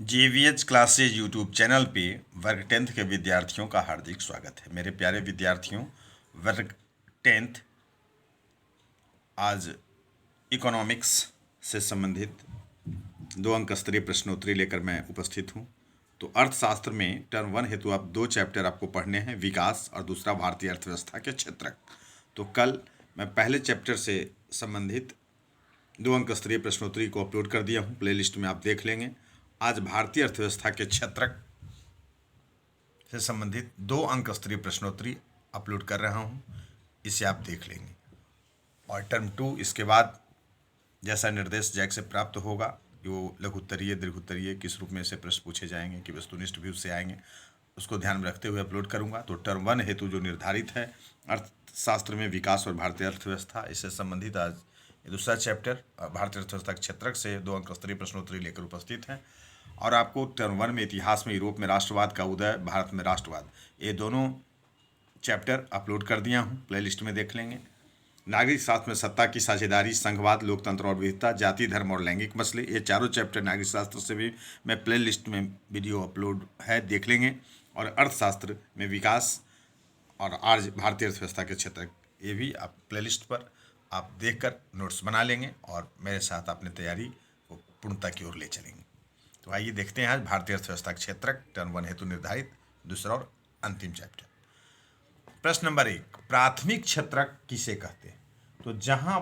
JVH classes YouTube channel पे वर्ग 10th के विद्यार्थियों का हार्दिक स्वागत है। मेरे प्यारे विद्यार्थियों, वर्ग 10th आज इकोनॉमिक्स से संबंधित 2 अंक स्तरीय प्रश्नोत्तरी लेकर मैं उपस्थित हूँ। तो अर्थशास्त्र में टर्म 1 हेतु आप 2 चैप्टर आपको पढ़ने हैं, विकास और दूसरा भारतीय अर्थव्यवस्था के क्षेत्रक। तो कल मैं पहले चैप्टर से संबंधित 2 अंक स्तरीय प्रश्नोत्तरी को अपलोड कर दिया हूँ, प्लेलिस्ट में आप देख लेंगे। आज भारतीय अर्थव्यवस्था के क्षेत्रक से संबंधित 2 अंक स्तरीय प्रश्नोत्तरी अपलोड कर रहा हूँ, इसे आप देख लेंगे। और टर्म 2 इसके बाद जैसा निर्देश जैक से प्राप्त होगा, वो लघु उत्तरीय दीर्घ उत्तरीय किस रूप में से प्रश्न पूछे जाएंगे कि वस्तुनिष्ठ व्यू से आएंगे, उसको ध्यान में रखते हुए अपलोड करूंगा। तो टर्म 1 हेतु जो निर्धारित है अर्थशास्त्र में विकास और भारतीय अर्थव्यवस्था, इससे संबंधित आज ये दूसरा चैप्टर भारतीय अर्थव्यवस्था क्षेत्रक से 2 अंक स्तरीय प्रश्नोत्तरी लेकर उपस्थित हैं। और आपको टर्म 1 में इतिहास में यूरोप में राष्ट्रवाद का उदय, भारत में राष्ट्रवाद, ये दोनों चैप्टर अपलोड कर दिया हूँ, प्लेलिस्ट में देख लेंगे। नागरिक शास्त्र में सत्ता की साझेदारी, संघवाद, लोकतंत्र और विविधता, जाति धर्म और लैंगिक मसले, ये चारों चैप्टर नागरिक शास्त्र से भी मैं प्लेलिस्ट में वीडियो अपलोड है, देख लेंगे। और अर्थशास्त्र में विकास और आज भारतीय अर्थव्यवस्था के क्षेत्र, ये भी आप प्लेलिस्ट पर आप देखकर नोट्स बना लेंगे और मेरे साथ अपनी तैयारी को पूर्णता की ओर ले चलेंगे। तो आइए देखते हैं आज भारतीय अर्थव्यवस्था क्षेत्रक टर्म 1 हेतु निर्धारित दूसरा और अंतिम चैप्टर। प्रश्न नंबर 1, प्राथमिक क्षेत्रक किसे कहते हैं? तो जहां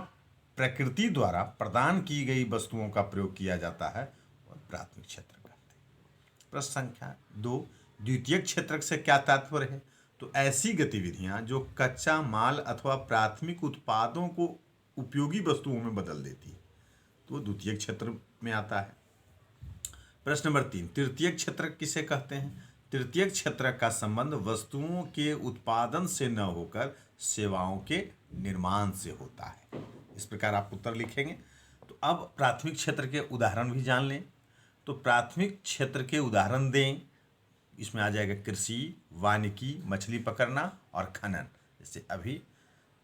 प्रकृति द्वारा प्रदान की गई वस्तुओं का प्रयोग किया जाता है वह प्राथमिक क्षेत्र कहते हैं। प्रश्न संख्या 2, द्वितीयक क्षेत्रक से क्या तात्पर्य है? तो ऐसी गतिविधियां जो कच्चा माल अथवा प्राथमिक उत्पादों को उपयोगी वस्तुओं में बदल देती है, तो द्वितीयक क्षेत्र में आता है। प्रश्न नंबर 3, तृतीयक क्षेत्रक किसे कहते हैं? तृतीयक क्षेत्रक का संबंध वस्तुओं के उत्पादन से न होकर सेवाओं के निर्माण से होता है। इस प्रकार आप उत्तर लिखेंगे। तो अब प्राथमिक क्षेत्र के उदाहरण भी जान लें। तो प्राथमिक क्षेत्र के उदाहरण दें, इसमें आ जाएगा कृषि, वानिकी, मछली पकड़ना और खनन। जैसे अभी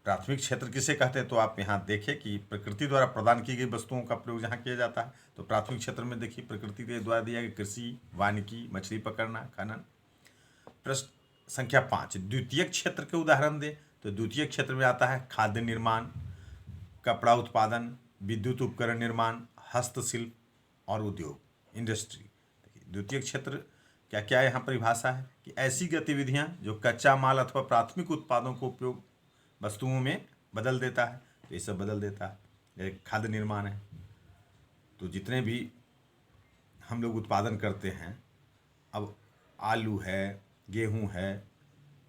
प्राथमिक क्षेत्र किसे कहते हैं, तो आप यहाँ देखें कि प्रकृति द्वारा प्रदान की गई वस्तुओं का प्रयोग जहाँ किया जाता है, तो प्राथमिक क्षेत्र में देखिए प्रकृति के द्वारा दिया गया कृषि, वानिकी, मछली पकड़ना, खनन। प्रश्न संख्या 5, द्वितीयक क्षेत्र के उदाहरण दें। तो द्वितीयक क्षेत्र में आता है खाद्य निर्माण, कपड़ा उत्पादन, विद्युत उपकरण निर्माण, हस्तशिल्प और उद्योग, इंडस्ट्री। देखिए द्वितीयक क्षेत्र क्या क्या यहाँ परिभाषा है कि ऐसी गतिविधियाँ जो कच्चा माल अथवा प्राथमिक उत्पादों को उपयोग वस्तुओं में बदल देता है, तो ये सब बदल देता है। जैसे खाद्य निर्माण है, तो जितने भी हम लोग उत्पादन करते हैं, अब आलू है, गेहूं है,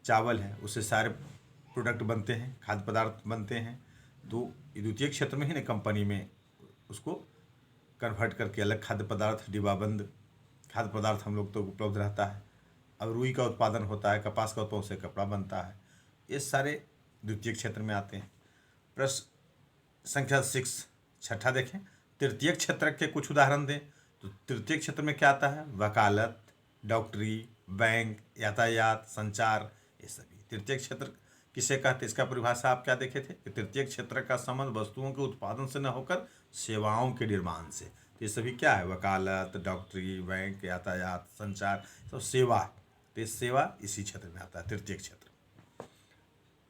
चावल है, उससे सारे प्रोडक्ट बनते हैं, खाद्य पदार्थ बनते हैं। तो द्वितीय क्षेत्र में ही ना कंपनी में उसको कन्वर्ट करके अलग खाद्य पदार्थ, डिब्बाबंद खाद्य पदार्थ हम लोग तो उपलब्ध रहता है। अब रुई का उत्पादन होता है, कपास का उत्पादन से कपड़ा बनता है, ये सारे द्वितीय क्षेत्र में आते हैं। प्रश्न संख्या 6, छठा देखें, तृतीय क्षेत्र के कुछ उदाहरण दें। तो तृतीय क्षेत्र में क्या आता है? वकालत, डॉक्टरी, बैंक, यातायात, संचार, ये सभी तृतीय क्षेत्र किसे कहते हैं? इसका परिभाषा आप क्या देखे थे कि तृतीय क्षेत्र का संबंध वस्तुओं के उत्पादन से न होकर सेवाओं के निर्माण से। तो ये सभी क्या है? वकालत, डॉक्टरी, बैंक, यातायात, संचार, तो सेवा। तो सेवा इसी क्षेत्र में आता है, तृतीय क्षेत्र।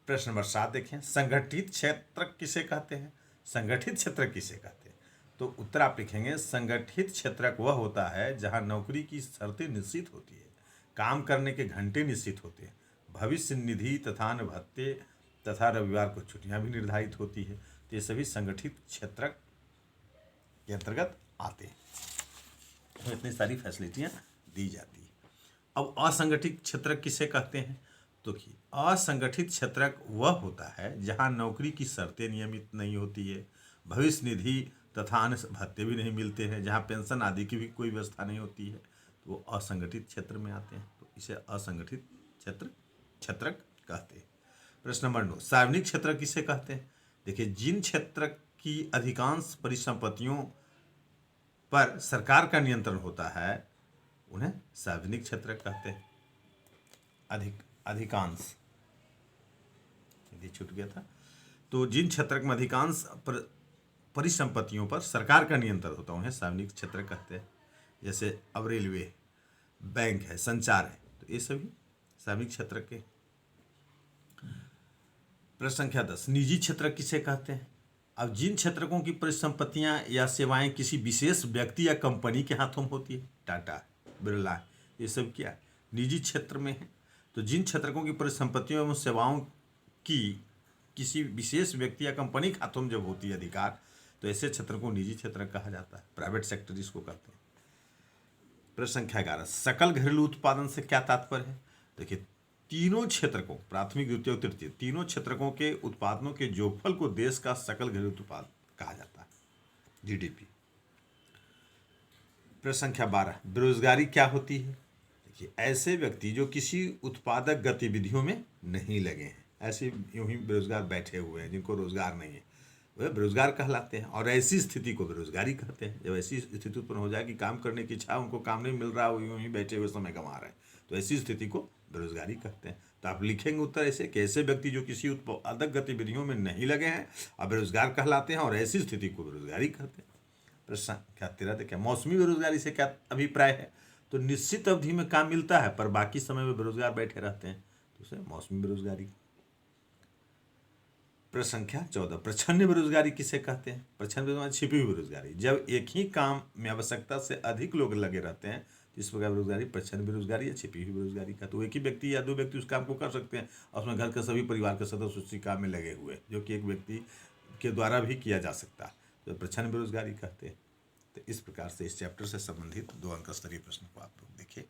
प्रश्न नंबर 7 देखें, संगठित क्षेत्र किसे कहते हैं? संगठित क्षेत्र किसे कहते हैं? तो उत्तर आप लिखेंगे, संगठित क्षेत्र वह होता है जहां नौकरी की शर्तें निश्चित होती है, काम करने के घंटे निश्चित होते हैं, भविष्य निधि तथा भत्ते तथा रविवार को छुट्टियां भी निर्धारित होती है। तो ये सभी संगठित क्षेत्र के अंतर्गत आते हैं, तो इतनी सारी फैसिलिटियां दी जाती है। अब असंगठित क्षेत्र किसे कहते हैं? तो कि असंगठित क्षेत्र वह होता है जहां नौकरी की शर्तें नियमित नहीं होती है, भविष्य निधि तथा अन्य भत्ते भी नहीं मिलते हैं, जहां पेंशन आदि की भी कोई व्यवस्था नहीं होती है, तो वो असंगठित क्षेत्र में आते हैं। तो इसे असंगठित क्षेत्र कहते हैं। प्रश्न नंबर 9, सार्वजनिक क्षेत्र किसे कहते हैं? देखिए, जिन क्षेत्र की अधिकांश परिसंपत्तियों पर सरकार का नियंत्रण होता है उन्हें सार्वजनिक क्षेत्र कहते हैं। अधिकांश यदि छूट गया था, तो जिन क्षेत्र में अधिकांश परिसंपत्तियों पर सरकार का नियंत्रण होता है उन्हें सार्वजनिक क्षेत्र कहते हैं। जैसे अब रेलवे, बैंक है, संचार है, तो ये सभी सार्वजनिक क्षेत्र के। प्रश्न संख्या 10, निजी क्षेत्र किसे कहते हैं? अब जिन क्षेत्रकों की परिसंपत्तियां या सेवाएं किसी विशेष व्यक्ति या कंपनी के हाथों में होती है, टाटा, बिरला, ये सब क्या है, निजी क्षेत्र में है। तो जिन क्षेत्रकों की परिसंपत्तियों एवं सेवाओं की किसी विशेष व्यक्ति या कंपनी के हाथों में जब होती है अधिकार, तो ऐसे क्षेत्र को निजी क्षेत्र कहा जाता है, प्राइवेट सेक्टर जिसको कहते हैं। प्रश्न संख्या 11, सकल घरेलू उत्पादन से क्या तात्पर्य है? देखिए, तीनों क्षेत्रकों, प्राथमिक, द्वितीय और तृतीय, तीनों क्षेत्रकों के उत्पादनों के जोगफल को देश का सकल घरेलू उत्पाद कहा जाता है, जीडीपी। प्रश्न संख्या 12, बेरोजगारी क्या होती है? देखिए, ऐसे व्यक्ति जो किसी उत्पादक गतिविधियों में नहीं लगे हैं, ऐसे यूं ही बेरोजगार बैठे हुए हैं, जिनको रोजगार नहीं है, वह बेरोजगार कहलाते हैं। और ऐसी स्थिति को बेरोजगारी कहते हैं। जब ऐसी स्थिति उत्पन्न हो जाए कि काम करने की इच्छा, उनको काम नहीं मिल रहा, वो यूं ही बैठे हुए समय कमा रहे हैं, तो ऐसी स्थिति को बेरोजगारी कहते हैं। तो आप लिखेंगे उत्तर ऐसे कि ऐसे व्यक्ति जो किसी उत्पादक गतिविधियों में नहीं लगे हैं और बेरोजगार कहलाते हैं, और ऐसी स्थिति को बेरोजगारी कहते हैं। प्रश्न संख्या 13, देखिए, मौसमी बेरोजगारी से क्या अभिप्राय है? तो निश्चित अवधि में काम मिलता है पर बाकी समय में बेरोजगार बैठे रहते हैं, तो उसे मौसमी बेरोजगारी। प्रश्न संख्या 14, प्रच्छन्न बेरोजगारी किसे कहते हैं? प्रच्छन्न बेरोजगारी छिपी हुई बेरोजगारी, जब एक ही काम में आवश्यकता से अधिक लोग लगे रहते हैं, इस प्रकार बेरोजगारी प्रच्छन्न बेरोजगारी या छिपी हुई बेरोजगारी का। तो एक ही व्यक्ति या दो व्यक्ति उस काम को कर सकते हैं और उसमें घर के सभी परिवार के सदस्य उसी काम में लगे हुए, जो कि एक व्यक्ति के द्वारा भी किया जा सकता है, तो प्रच्छन्न बेरोजगारी कहते हैं। तो इस प्रकार से इस चैप्टर से संबंधित 2 अंक स्तरीय प्रश्न को आप लोग देखिए।